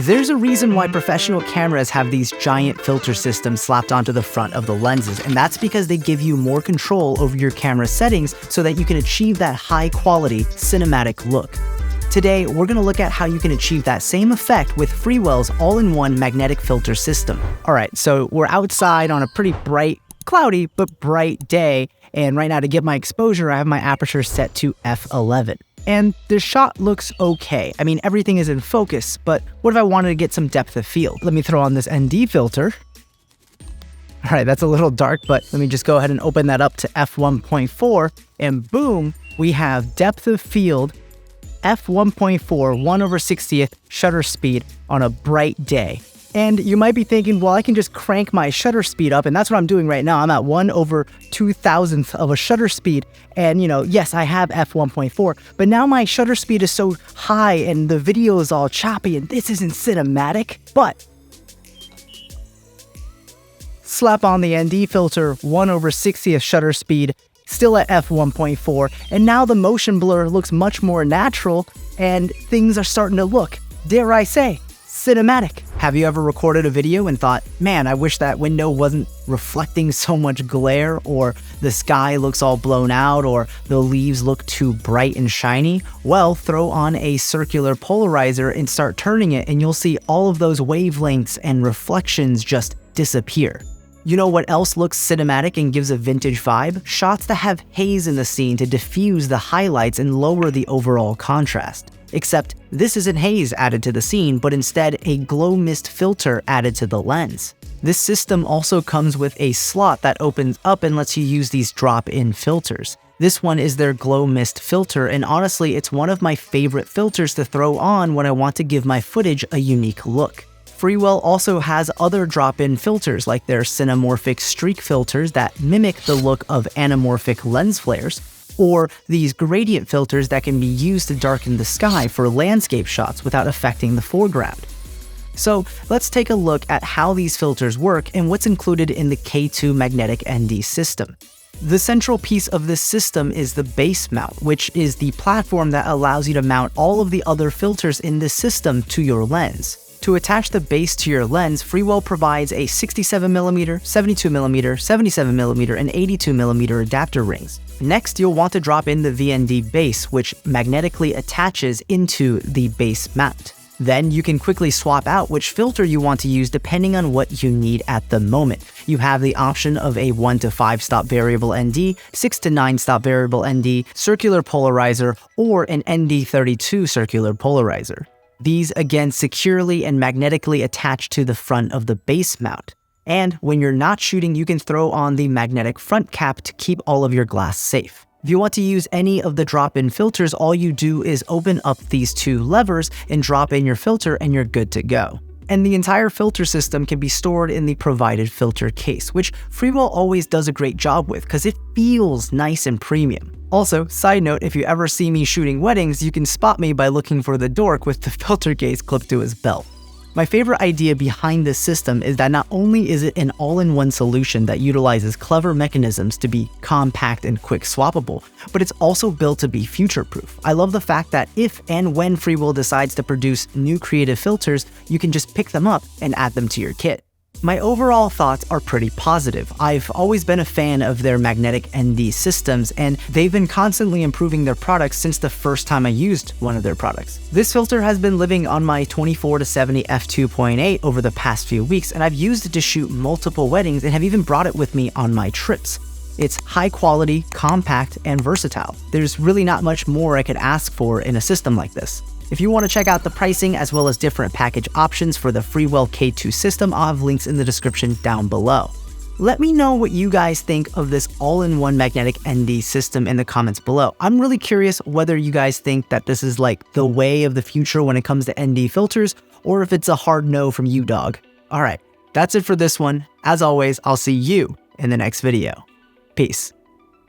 There's a reason why professional cameras have these giant filter systems slapped onto the front of the lenses, and that's because they give you more control over your camera settings so that you can achieve that high-quality cinematic look. Today, we're going to look at how you can achieve that same effect with Freewell's all-in-one magnetic filter system. Alright, so we're outside on a pretty bright, cloudy, but bright day, and right now to get my exposure, I have my aperture set to f11. And the shot looks okay. I mean, everything is in focus, but what if I wanted to get some depth of field? Let me throw on this ND filter. All right, that's a little dark, but let me just go ahead and open that up to f1.4, and boom, we have depth of field, f1.4, 1/60th shutter speed on a bright day. And you might be thinking, well, I can just crank my shutter speed up, and that's what I'm doing right now. I'm at 1/2000th of a shutter speed, and yes, I have f1.4, but now my shutter speed is so high and the video is all choppy and this isn't cinematic. But slap on the ND filter, 1/60th shutter speed, still at f1.4, and now the motion blur looks much more natural and things are starting to look, dare I say, cinematic. Have you ever recorded a video and thought, man, I wish that window wasn't reflecting so much glare, or the sky looks all blown out, or the leaves look too bright and shiny? Well, throw on a circular polarizer and start turning it, and you'll see all of those wavelengths and reflections just disappear. You know what else looks cinematic and gives a vintage vibe? Shots that have haze in the scene to diffuse the highlights and lower the overall contrast. Except this isn't haze added to the scene, but instead a glow mist filter added to the lens. This system also comes with a slot that opens up and lets you use these drop-in filters. This one is their glow mist filter, and honestly, it's one of my favorite filters to throw on when I want to give my footage a unique look. Freewell also has other drop-in filters like their anamorphic streak filters that mimic the look of anamorphic lens flares, or these gradient filters that can be used to darken the sky for landscape shots without affecting the foreground. So let's take a look at how these filters work and what's included in the K2 magnetic ND system. The central piece of this system is the base mount, which is the platform that allows you to mount all of the other filters in this system to your lens. To attach the base to your lens, Freewell provides a 67mm, 72mm, 77mm, and 82mm adapter rings. Next, you'll want to drop in the VND base, which magnetically attaches into the base mount. Then you can quickly swap out which filter you want to use depending on what you need at the moment. You have the option of a 1 to 5 stop variable ND, 6 to 9 stop variable ND, circular polarizer, or an ND32 circular polarizer. These again securely and magnetically attach to the front of the base mount. And when you're not shooting, you can throw on the magnetic front cap to keep all of your glass safe. If you want to use any of the drop-in filters, all you do is open up these two levers and drop in your filter and you're good to go. And the entire filter system can be stored in the provided filter case, which Freewell always does a great job with because it feels nice and premium. Also, side note, if you ever see me shooting weddings, you can spot me by looking for the dork with the filter case clipped to his belt. My favorite idea behind this system is that not only is it an all-in-one solution that utilizes clever mechanisms to be compact and quick swappable, but it's also built to be future-proof. I love the fact that if and when Freewell decides to produce new creative filters, you can just pick them up and add them to your kit. My overall thoughts are pretty positive. I've always been a fan of their magnetic ND systems, and they've been constantly improving their products since the first time I used one of their products. This filter has been living on my 24-70 f2.8 over the past few weeks, and I've used it to shoot multiple weddings and have even brought it with me on my trips. It's high quality, compact, and versatile. There's really not much more I could ask for in a system like this. If you want to check out the pricing as well as different package options for the Freewell K2 system, I'll have links in the description down below. Let me know what you guys think of this all-in-one magnetic ND system in the comments below. I'm really curious whether you guys think that this is like the way of the future when it comes to ND filters, or if it's a hard no from you, dog. Alright, that's it for this one. As always, I'll see you in the next video. Peace.